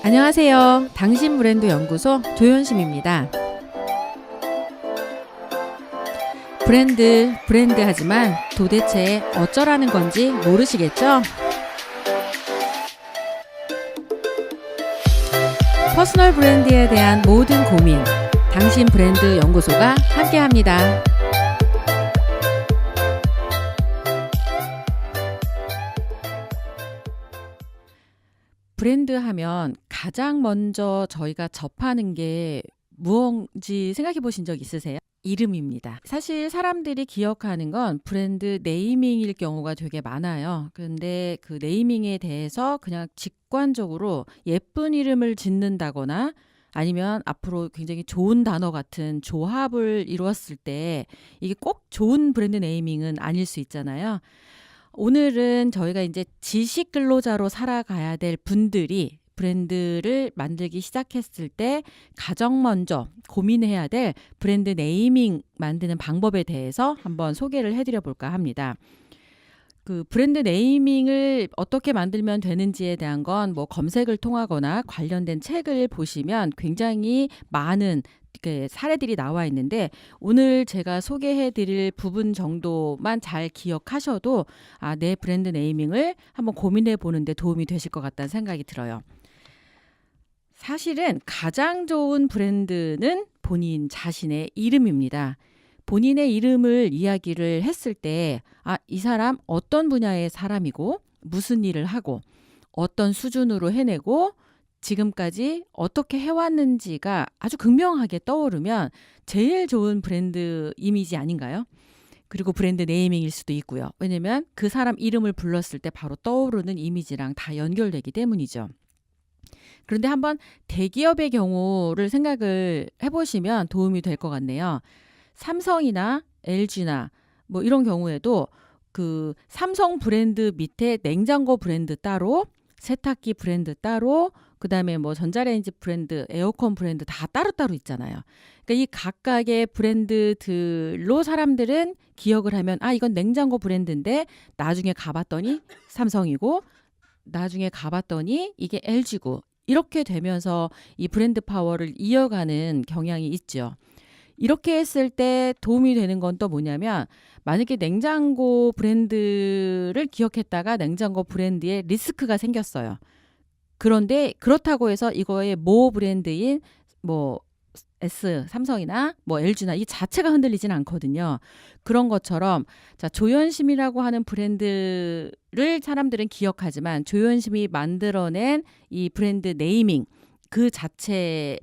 안녕하세요. 당신 브랜드 연구소 조연심입니다. 브랜드 하지만 도대체 어쩌라는 건지 모르시겠죠? 퍼스널 브랜드에 대한 모든 고민, 당신 브랜드 연구소가 함께합니다. 브랜드 하면 가장 먼저 저희가 접하는 게 무언지 생각해 보신 적 있으세요? 이름입니다. 사실 사람들이 기억하는 건 브랜드 네이밍일 경우가 되게 많아요. 근데 그 네이밍에 대해서 그냥 직관적으로 예쁜 이름을 짓는다거나 아니면 앞으로 굉장히 좋은 단어 같은 조합을 이루었을 때 이게 꼭 좋은 브랜드 네이밍은 아닐 수 있잖아요. 오늘은 저희가 이제 지식 근로자로 살아가야 될 분들이 브랜드를 만들기 시작했을 때 가장 먼저 고민해야 될 브랜드 네이밍 만드는 방법에 대해서 한번 소개를 해드려 볼까 합니다. 그 브랜드 네이밍을 어떻게 만들면 되는지에 대한 건 뭐 검색을 통하거나 관련된 책을 보시면 굉장히 많은 사례들이 나와 있는데, 오늘 제가 소개해 드릴 부분 정도만 잘 기억하셔도 내 브랜드 네이밍을 한번 고민해 보는데 도움이 되실 것 같다는 생각이 들어요. 사실은 가장 좋은 브랜드는 본인 자신의 이름입니다. 본인의 이름을 이야기를 했을 때 이 사람 어떤 분야의 사람이고 무슨 일을 하고 어떤 수준으로 해내고 지금까지 어떻게 해왔는지가 아주 극명하게 떠오르면 제일 좋은 브랜드 이미지 아닌가요? 그리고 브랜드 네이밍일 수도 있고요. 왜냐면 그 사람 이름을 불렀을 때 바로 떠오르는 이미지랑 다 연결되기 때문이죠. 그런데 한번 대기업의 경우를 생각을 해보시면 도움이 될 것 같네요. 삼성이나 LG나 뭐 이런 경우에도 그 삼성 브랜드 밑에 냉장고 브랜드 따로, 세탁기 브랜드 따로, 그다음에 뭐 전자레인지 브랜드, 에어컨 브랜드 다 따로따로 있잖아요. 그러니까 이 각각의 브랜드들로 사람들은 기억을 하면 이건 냉장고 브랜드인데 나중에 가봤더니 삼성이고 나중에 가봤더니 이게 LG고, 이렇게 되면서 이 브랜드 파워를 이어가는 경향이 있죠. 이렇게 했을 때 도움이 되는 건 또 뭐냐면, 만약에 냉장고 브랜드를 기억했다가 냉장고 브랜드에 리스크가 생겼어요. 그런데 그렇다고 해서 이거의 모 브랜드인 뭐 삼성이나 뭐 LG나 이 자체가 흔들리진 않거든요. 그런 것처럼 조연심이라고 하는 브랜드를 사람들은 기억하지만 조연심이 만들어낸 이 브랜드 네이밍 그 자체에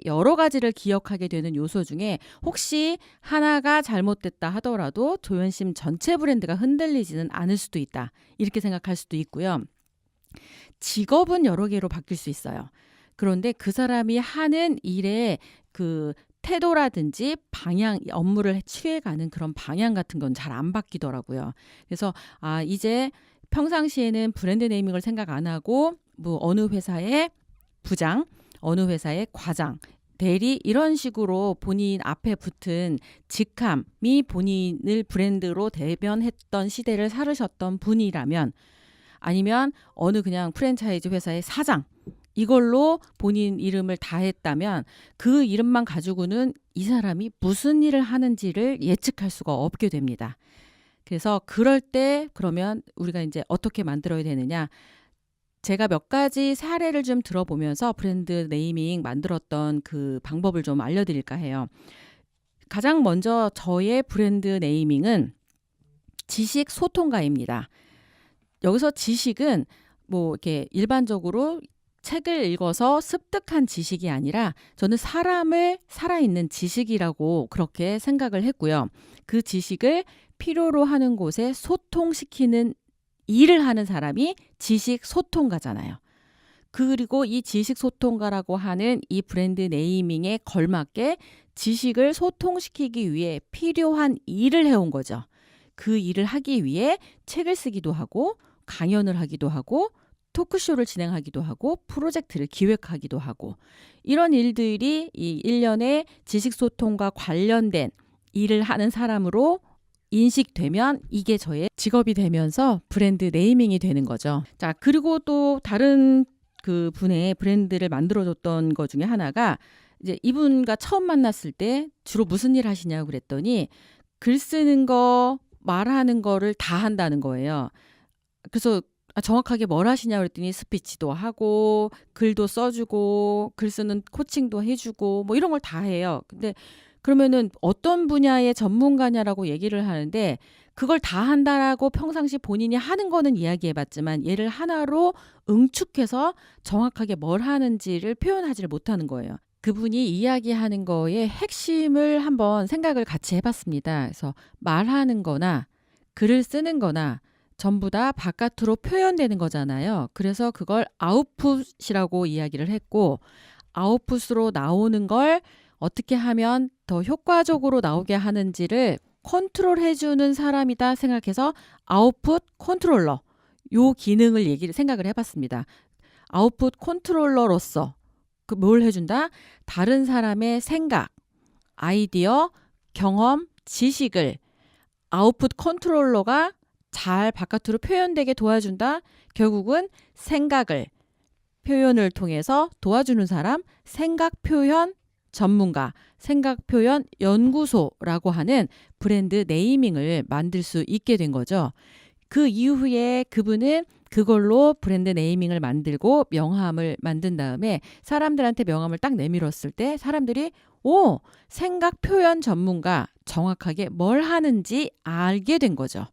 여러 가지를 기억하게 되는 요소 중에 혹시 하나가 잘못됐다 하더라도 조연심 전체 브랜드가 흔들리지는 않을 수도 있다, 이렇게 생각할 수도 있고요. 직업은 여러 개로 바뀔 수 있어요. 그런데 그 사람이 하는 일의 그 태도라든지 방향, 업무를 취해가는 그런 방향 같은 건 잘 안 바뀌더라고요. 그래서 이제 평상시에는 브랜드 네이밍을 생각 안 하고 뭐 어느 회사의 부장, 어느 회사의 과장, 대리, 이런 식으로 본인 앞에 붙은 직함이 본인을 브랜드로 대변했던 시대를 살으셨던 분이라면, 아니면 어느 그냥 프랜차이즈 회사의 사장, 이걸로 본인 이름을 다 했다면 그 이름만 가지고는 이 사람이 무슨 일을 하는지를 예측할 수가 없게 됩니다. 그래서 그럴 때 그러면 우리가 이제 어떻게 만들어야 되느냐, 제가 몇 가지 사례를 좀 들어보면서 브랜드 네이밍 만들었던 그 방법을 좀 알려드릴까 해요. 가장 먼저 저의 브랜드 네이밍은 지식 소통가입니다. 여기서 지식은 뭐 이렇게 일반적으로 책을 읽어서 습득한 지식이 아니라 저는 사람을 살아있는 지식이라고 그렇게 생각을 했고요. 그 지식을 필요로 하는 곳에 소통시키는 일을 하는 사람이 지식 소통가잖아요. 그리고 이 지식 소통가라고 하는 이 브랜드 네이밍에 걸맞게 지식을 소통시키기 위해 필요한 일을 해온 거죠. 그 일을 하기 위해 책을 쓰기도 하고 강연을 하기도 하고 토크쇼를 진행하기도 하고 프로젝트를 기획하기도 하고, 이런 일들이 이 1년의 지식소통과 관련된 일을 하는 사람으로 인식되면 이게 저의 직업이 되면서 브랜드 네이밍이 되는 거죠. 자, 그리고 또 다른 그 분의 브랜드를 만들어줬던 것 중에 하나가 이제 이분과 처음 만났을 때 주로 무슨 일 하시냐고 그랬더니 글 쓰는 거, 말하는 거를 다 한다는 거예요. 그래서 정확하게 뭘 하시냐고 그랬더니 스피치도 하고 글도 써주고 글 쓰는 코칭도 해주고 뭐 이런 걸 다 해요. 근데 그러면은 어떤 분야의 전문가냐라고 얘기를 하는데 그걸 다 한다라고 평상시 본인이 하는 거는 이야기해봤지만 얘를 하나로 응축해서 정확하게 뭘 하는지를 표현하지를 못하는 거예요. 그분이 이야기하는 거의 핵심을 한번 생각을 같이 해봤습니다. 그래서 말하는 거나 글을 쓰는 거나 전부 다 바깥으로 표현되는 거잖아요. 그래서 그걸 아웃풋이라고 이야기를 했고 아웃풋으로 나오는 걸 어떻게 하면 더 효과적으로 나오게 하는지를 컨트롤해주는 사람이다 생각해서 아웃풋 컨트롤러 요 기능을 생각을 해봤습니다. 아웃풋 컨트롤러로서 그 뭘 해준다? 다른 사람의 생각, 아이디어, 경험, 지식을 아웃풋 컨트롤러가 잘 바깥으로 표현되게 도와준다. 결국은 생각을 표현을 통해서 도와주는 사람, 생각 표현 전문가, 생각 표현 연구소라고 하는 브랜드 네이밍을 만들 수 있게 된 거죠. 그 이후에 그분은 그걸로 브랜드 네이밍을 만들고 명함을 만든 다음에 사람들한테 명함을 딱 내밀었을 때 사람들이 생각 표현 전문가 정확하게 뭘 하는지 알게 된 거죠.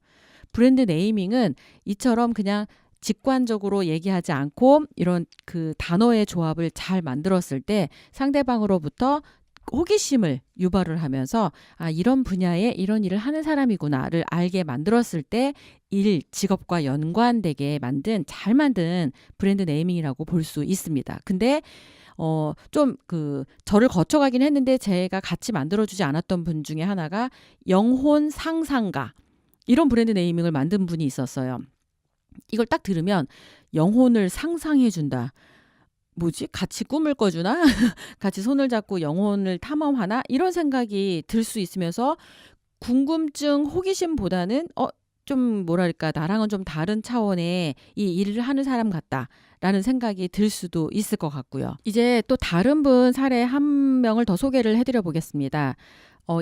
브랜드 네이밍은 이처럼 그냥 직관적으로 얘기하지 않고 이런 그 단어의 조합을 잘 만들었을 때 상대방으로부터 호기심을 유발을 하면서 이런 분야에 이런 일을 하는 사람이구나를 알게 만들었을 때 직업과 연관되게 잘 만든 브랜드 네이밍이라고 볼 수 있습니다. 근데 좀 저를 거쳐가긴 했는데 제가 같이 만들어주지 않았던 분 중에 하나가 영혼 상상가 이런 브랜드 네이밍을 만든 분이 있었어요. 이걸 딱 들으면 영혼을 상상해준다. 뭐지? 같이 꿈을 꿔주나? 같이 손을 잡고 영혼을 탐험하나? 이런 생각이 들 수 있으면서 궁금증, 호기심보다는 좀 뭐랄까 나랑은 좀 다른 차원의 이 일을 하는 사람 같다라는 생각이 들 수도 있을 것 같고요. 이제 또 다른 분 사례 한 명을 더 소개를 해드려 보겠습니다.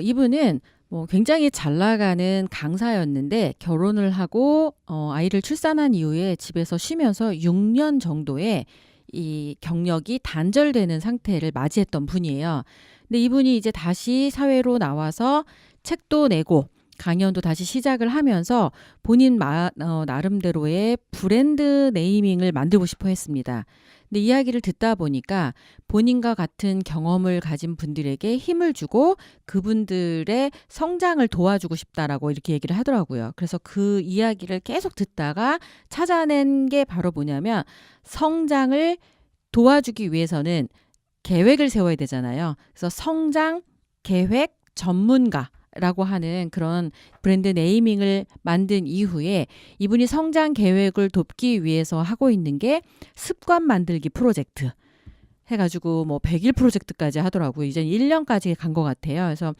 이분은 굉장히 잘 나가는 강사였는데 결혼을 하고 아이를 출산한 이후에 집에서 쉬면서 6년 정도의 이 경력이 단절되는 상태를 맞이했던 분이에요. 근데 이분이 이제 다시 사회로 나와서 책도 내고 강연도 다시 시작을 하면서 본인 나름대로의 브랜드 네이밍을 만들고 싶어 했습니다. 근데 이야기를 듣다 보니까 본인과 같은 경험을 가진 분들에게 힘을 주고 그분들의 성장을 도와주고 싶다라고 이렇게 얘기를 하더라고요. 그래서 그 이야기를 계속 듣다가 찾아낸 게 바로 뭐냐면 성장을 도와주기 위해서는 계획을 세워야 되잖아요. 그래서 성장 계획 전문가라고 하는 그런 브랜드 네이밍을 만든 이후에 이분이 성장 계획을 돕기 위해서 하고 있는 게 습관 만들기 프로젝트 해가지고 100일 프로젝트까지 하더라고요. 이제 1년까지 간 것 같아요. 그래서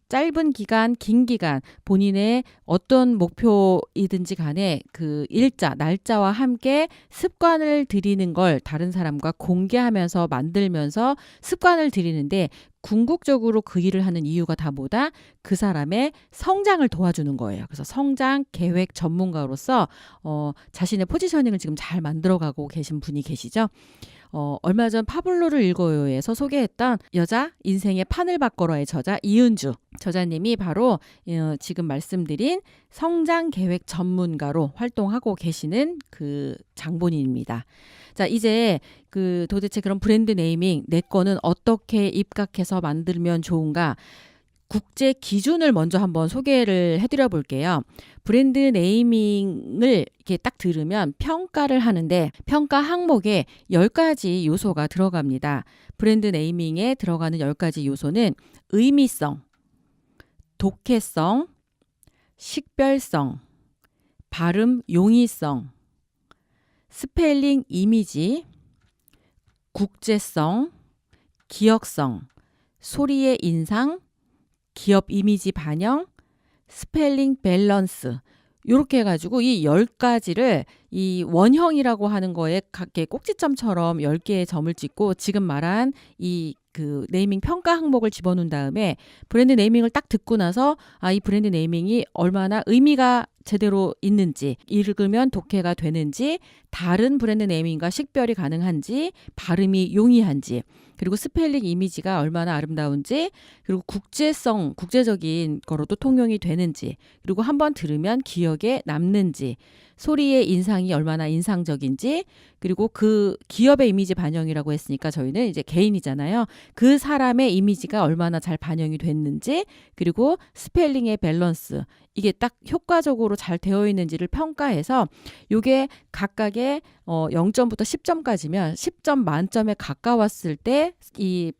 짧은 기간, 긴 기간 본인의 어떤 목표이든지 간에 그 날짜와 함께 습관을 들이는 걸 다른 사람과 공개하면서 만들면서 습관을 들이는데 궁극적으로 그 일을 하는 이유가 다 뭐다? 그 사람의 성장을 도와주는 거예요. 그래서 성장 계획 전문가로서 자신의 포지셔닝을 지금 잘 만들어가고 계신 분이 계시죠. 얼마 전 파블로를 읽어요에서 소개했던 여자 인생의 판을 바꿔라의 저자 이은주 저자님이 바로 지금 말씀드린 성장 계획 전문가로 활동하고 계시는 그 장본인입니다. 자, 이제 도대체 그런 브랜드 네이밍 내 거는 어떻게 입각해서 만들면 좋은가? 국제 기준을 먼저 한번 소개를 해드려 볼게요. 브랜드 네이밍을 이렇게 딱 들으면 평가를 하는데 평가 항목에 10가지 요소가 들어갑니다. 브랜드 네이밍에 들어가는 10가지 요소는 의미성, 독해성, 식별성, 발음 용이성, 스펠링 이미지, 국제성, 기억성, 소리의 인상, 기업 이미지 반영, 스펠링 밸런스 이렇게 해가지고 이 10가지를 이 원형이라고 하는 거에 각개 꼭지점처럼 10개의 점을 찍고 지금 말한 이 그 네이밍 평가 항목을 집어넣은 다음에 브랜드 네이밍을 딱 듣고 나서 이 브랜드 네이밍이 얼마나 의미가 제대로 있는지, 읽으면 독해가 되는지, 다른 브랜드 네이밍과 식별이 가능한지, 발음이 용이한지, 그리고 스펠링 이미지가 얼마나 아름다운지, 그리고 국제적인 거로도 통용이 되는지, 그리고 한번 들으면 기억에 남는지, 소리의 인상이 얼마나 인상적인지, 그리고 그 기업의 이미지 반영이라고 했으니까 저희는 이제 개인이잖아요. 그 사람의 이미지가 얼마나 잘 반영이 됐는지, 그리고 스펠링의 밸런스, 이게 딱 효과적으로 잘 되어 있는지를 평가해서 요게 각각의 0점부터 10점까지면 10점 만점에 가까웠을 때 이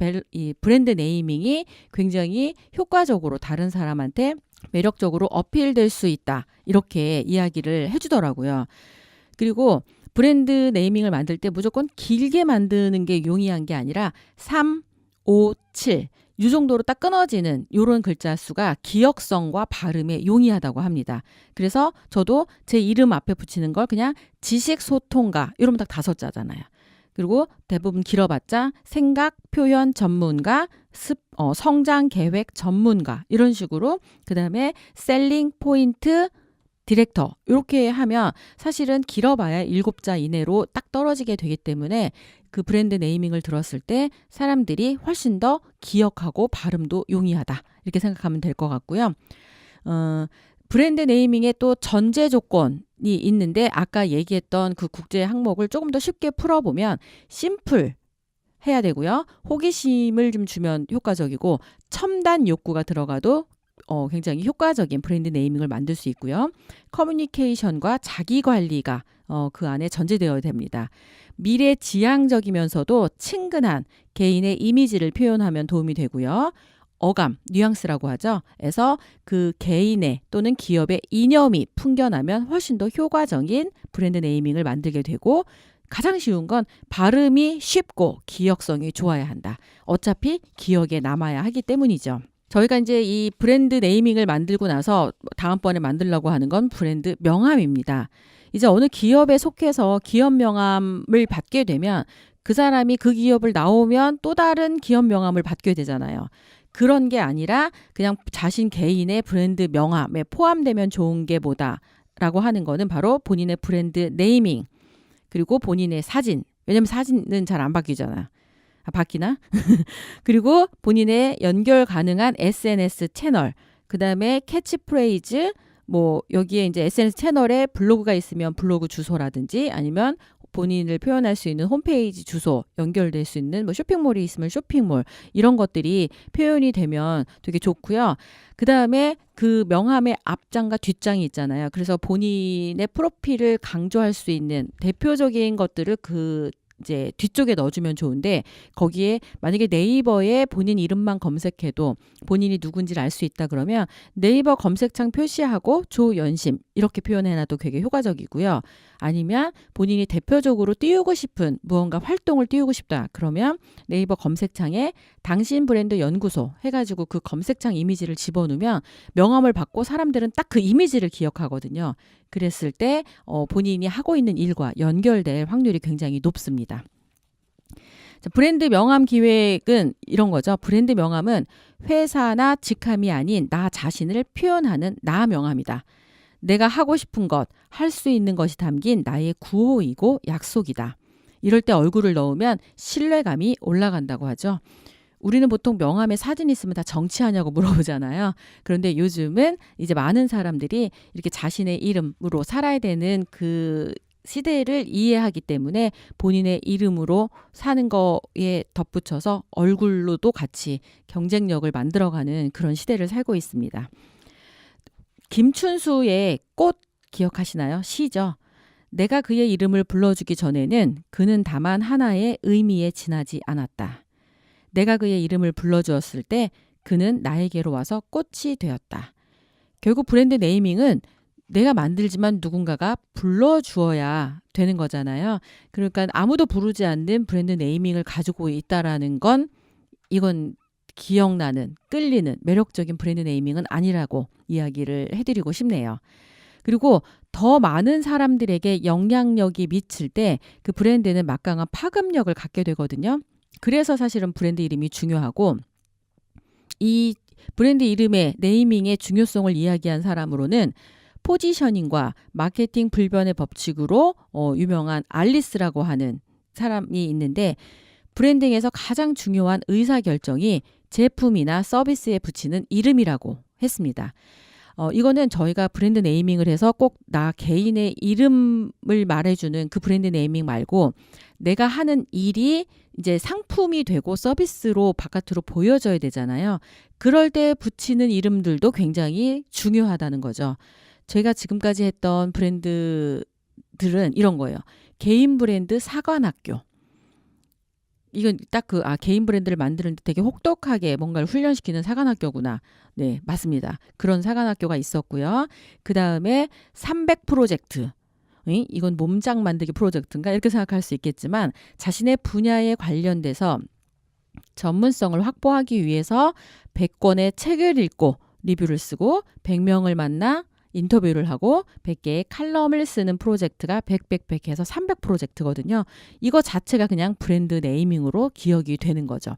브랜드 네이밍이 굉장히 효과적으로 다른 사람한테 매력적으로 어필될 수 있다. 이렇게 이야기를 해주더라고요. 그리고 브랜드 네이밍을 만들 때 무조건 길게 만드는 게 용이한 게 아니라 3, 5, 7 이 정도로 딱 끊어지는 이런 글자 수가 기억성과 발음에 용이하다고 합니다. 그래서 저도 제 이름 앞에 붙이는 걸 그냥 지식소통가 이러면 딱 5자잖아요. 그리고 대부분 길어봤자 생각, 표현 전문가, 성장 계획 전문가 이런 식으로 그 다음에 셀링 포인트 디렉터 이렇게 하면 사실은 길어봐야 7자 이내로 딱 떨어지게 되기 때문에 그 브랜드 네이밍을 들었을 때 사람들이 훨씬 더 기억하고 발음도 용이하다 이렇게 생각하면 될 것 같고요. 브랜드 네이밍의 또 전제 조건이 있는데 아까 얘기했던 그 국제 항목을 조금 더 쉽게 풀어보면 심플 해야 되고요. 호기심을 좀 주면 효과적이고 첨단 욕구가 들어가도 굉장히 효과적인 브랜드 네이밍을 만들 수 있고요. 커뮤니케이션과 자기관리가 그 안에 전제되어야 됩니다. 미래지향적이면서도 친근한 개인의 이미지를 표현하면 도움이 되고요. 어감, 뉘앙스라고 하죠. 에서 그 개인의 또는 기업의 이념이 풍겨나면 훨씬 더 효과적인 브랜드 네이밍을 만들게 되고 가장 쉬운 건 발음이 쉽고 기억성이 좋아야 한다. 어차피 기억에 남아야 하기 때문이죠. 저희가 이제 이 브랜드 네이밍을 만들고 나서 다음번에 만들려고 하는 건 브랜드 명함입니다. 이제 어느 기업에 속해서 기업 명함을 받게 되면 그 사람이 그 기업을 나오면 또 다른 기업 명함을 받게 되잖아요. 그런 게 아니라 그냥 자신 개인의 브랜드 명함에 포함되면 좋은 게 뭐다라고 하는 거는 바로 본인의 브랜드 네이밍 그리고 본인의 사진. 왜냐면 사진은 잘 안 바뀌잖아요. 바뀌나? 그리고 본인의 연결 가능한 SNS 채널, 그 다음에 캐치프레이즈, 뭐 여기에 이제 SNS 채널에 블로그가 있으면 블로그 주소라든지 아니면 본인을 표현할 수 있는 홈페이지 주소, 연결될 수 있는 뭐 쇼핑몰이 있으면 쇼핑몰 이런 것들이 표현이 되면 되게 좋고요. 그 다음에 그 명함의 앞장과 뒷장이 있잖아요. 그래서 본인의 프로필을 강조할 수 있는 대표적인 것들을 그 이제 뒤쪽에 넣어주면 좋은데 거기에 만약에 네이버에 본인 이름만 검색해도 본인이 누군지를 알 수 있다 그러면 네이버 검색창 표시하고 조연심 이렇게 표현해놔도 되게 효과적이고요. 아니면 본인이 대표적으로 띄우고 싶은 무언가 활동을 띄우고 싶다 그러면 네이버 검색창에 당신 브랜드 연구소 해가지고 그 검색창 이미지를 집어넣으면 명함을 받고 사람들은 딱 그 이미지를 기억하거든요. 그랬을 때 본인이 하고 있는 일과 연결될 확률이 굉장히 높습니다. 자, 브랜드 명함 기획은 이런 거죠. 브랜드 명함은 회사나 직함이 아닌 나 자신을 표현하는 나 명함이다. 내가 하고 싶은 것, 할 수 있는 것이 담긴 나의 구호이고 약속이다. 이럴 때 얼굴을 넣으면 신뢰감이 올라간다고 하죠. 우리는 보통 명함에 사진이 있으면 다 정치하냐고 물어보잖아요. 그런데 요즘은 이제 많은 사람들이 이렇게 자신의 이름으로 살아야 되는 그 시대를 이해하기 때문에 본인의 이름으로 사는 거에 덧붙여서 얼굴로도 같이 경쟁력을 만들어가는 그런 시대를 살고 있습니다. 김춘수의 꽃 기억하시나요? 시죠. 내가 그의 이름을 불러주기 전에는 그는 다만 하나의 의미에 지나지 않았다. 내가 그의 이름을 불러주었을 때 그는 나에게로 와서 꽃이 되었다. 결국 브랜드 네이밍은 내가 만들지만 누군가가 불러주어야 되는 거잖아요. 그러니까 아무도 부르지 않는 브랜드 네이밍을 가지고 있다라는 건 이건 기억나는, 끌리는 매력적인 브랜드 네이밍은 아니라고 이야기를 해드리고 싶네요. 그리고 더 많은 사람들에게 영향력이 미칠 때 그 브랜드는 막강한 파급력을 갖게 되거든요. 그래서 사실은 브랜드 이름이 중요하고 이 브랜드 이름의 네이밍의 중요성을 이야기한 사람으로는 포지셔닝과 마케팅 불변의 법칙으로 유명한 알리스라고 하는 사람이 있는데 브랜딩에서 가장 중요한 의사결정이 제품이나 서비스에 붙이는 이름이라고 했습니다. 이거는 저희가 브랜드 네이밍을 해서 꼭 나 개인의 이름을 말해주는 그 브랜드 네이밍 말고 내가 하는 일이 이제 상품이 되고 서비스로 바깥으로 보여져야 되잖아요. 그럴 때 붙이는 이름들도 굉장히 중요하다는 거죠. 제가 지금까지 했던 브랜드들은 이런 거예요. 개인 브랜드 사관학교. 이건 딱 개인 브랜드를 만드는데 되게 혹독하게 뭔가를 훈련시키는 사관학교구나. 네, 맞습니다. 그런 사관학교가 있었고요. 그 다음에 300 프로젝트. 이건 몸짱 만들기 프로젝트인가? 이렇게 생각할 수 있겠지만 자신의 분야에 관련돼서 전문성을 확보하기 위해서 100권의 책을 읽고 리뷰를 쓰고 100명을 만나 인터뷰를 하고 100개의 칼럼을 쓰는 프로젝트가 100해서 300 프로젝트거든요. 이거 자체가 그냥 브랜드 네이밍으로 기억이 되는 거죠.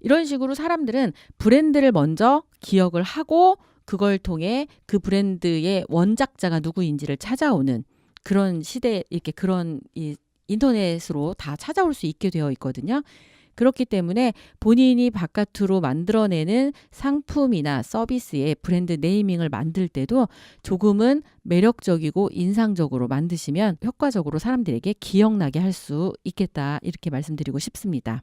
이런 식으로 사람들은 브랜드를 먼저 기억을 하고 그걸 통해 그 브랜드의 원작자가 누구인지를 찾아오는 그런 시대, 이렇게 그런 인터넷으로 다 찾아올 수 있게 되어 있거든요. 그렇기 때문에 본인이 바깥으로 만들어내는 상품이나 서비스의 브랜드 네이밍을 만들 때도 조금은 매력적이고 인상적으로 만드시면 효과적으로 사람들에게 기억나게 할 수 있겠다. 이렇게 말씀드리고 싶습니다.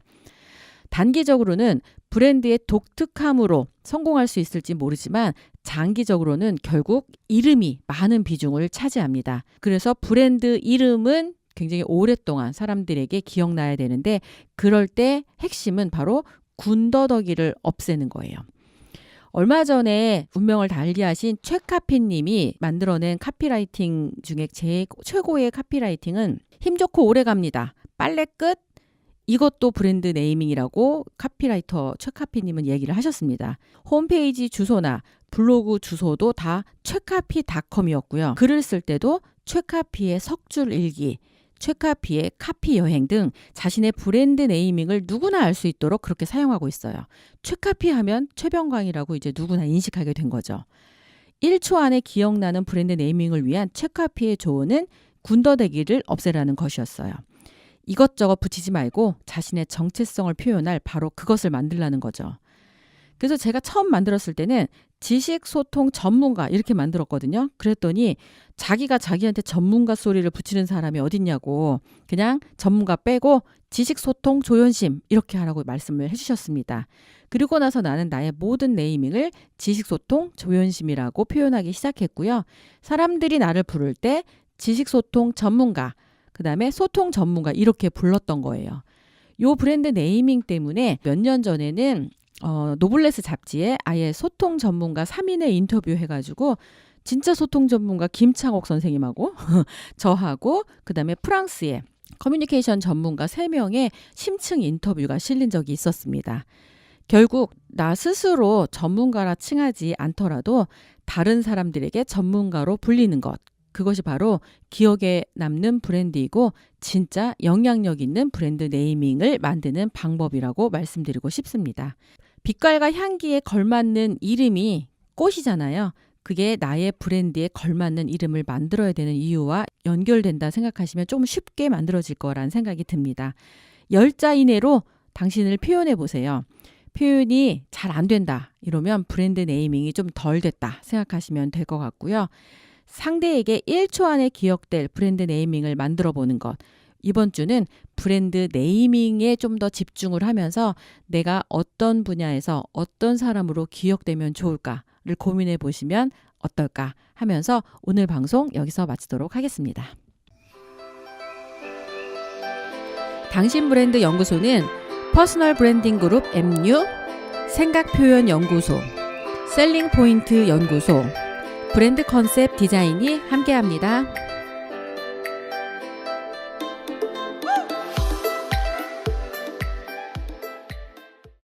단기적으로는 브랜드의 독특함으로 성공할 수 있을지 모르지만 장기적으로는 결국 이름이 많은 비중을 차지합니다. 그래서 브랜드 이름은 굉장히 오랫동안 사람들에게 기억나야 되는데 그럴 때 핵심은 바로 군더더기를 없애는 거예요. 얼마 전에 운명을 달리하신 최카피님이 만들어낸 카피라이팅 중에 최고의 카피라이팅은 힘 좋고 오래 갑니다. 빨래 끝. 이것도 브랜드 네이밍이라고 카피라이터 최카피님은 얘기를 하셨습니다. 홈페이지 주소나 블로그 주소도 다 최카피닷컴이었고요. 글을 쓸 때도 최카피의 석줄 일기, 최카피의 카피 여행 등 자신의 브랜드 네이밍을 누구나 알 수 있도록 그렇게 사용하고 있어요. 최카피 하면 최병광이라고 이제 누구나 인식하게 된 거죠. 1초 안에 기억나는 브랜드 네이밍을 위한 최카피의 조언은 군더더기를 없애라는 것이었어요. 이것저것 붙이지 말고 자신의 정체성을 표현할 바로 그것을 만들라는 거죠. 그래서 제가 처음 만들었을 때는 지식소통 전문가 이렇게 만들었거든요. 그랬더니 자기가 자기한테 전문가 소리를 붙이는 사람이 어딨냐고 그냥 전문가 빼고 지식소통 조연심 이렇게 하라고 말씀을 해주셨습니다. 그리고 나서 나는 나의 모든 네이밍을 지식소통 조연심이라고 표현하기 시작했고요. 사람들이 나를 부를 때 지식소통 전문가 그 다음에 소통 전문가 이렇게 불렀던 거예요. 요 브랜드 네이밍 때문에 몇 년 전에는 노블레스 잡지에 아예 소통 전문가 3인의 인터뷰 해가지고 진짜 소통 전문가 김창옥 선생님하고 저하고 그 다음에 프랑스의 커뮤니케이션 전문가 3명의 심층 인터뷰가 실린 적이 있었습니다. 결국 나 스스로 전문가라 칭하지 않더라도 다른 사람들에게 전문가로 불리는 것 그것이 바로 기억에 남는 브랜드이고 진짜 영향력 있는 브랜드 네이밍을 만드는 방법이라고 말씀드리고 싶습니다. 빛깔과 향기에 걸맞는 이름이 꽃이잖아요. 그게 나의 브랜드에 걸맞는 이름을 만들어야 되는 이유와 연결된다 생각하시면 좀 쉽게 만들어질 거라는 생각이 듭니다. 10자 이내로 당신을 표현해 보세요. 표현이 잘 안 된다 이러면 브랜드 네이밍이 좀 덜 됐다 생각하시면 될 것 같고요. 상대에게 1초 안에 기억될 브랜드 네이밍을 만들어 보는 것. 이번 주는 브랜드 네이밍에 좀 더 집중을 하면서 내가 어떤 분야에서 어떤 사람으로 기억되면 좋을까를 고민해 보시면 어떨까 하면서 오늘 방송 여기서 마치도록 하겠습니다. 당신 브랜드 연구소는 퍼스널 브랜딩 그룹 MU, 생각표현연구소, 셀링포인트 연구소, 브랜드 컨셉 디자인이 함께합니다.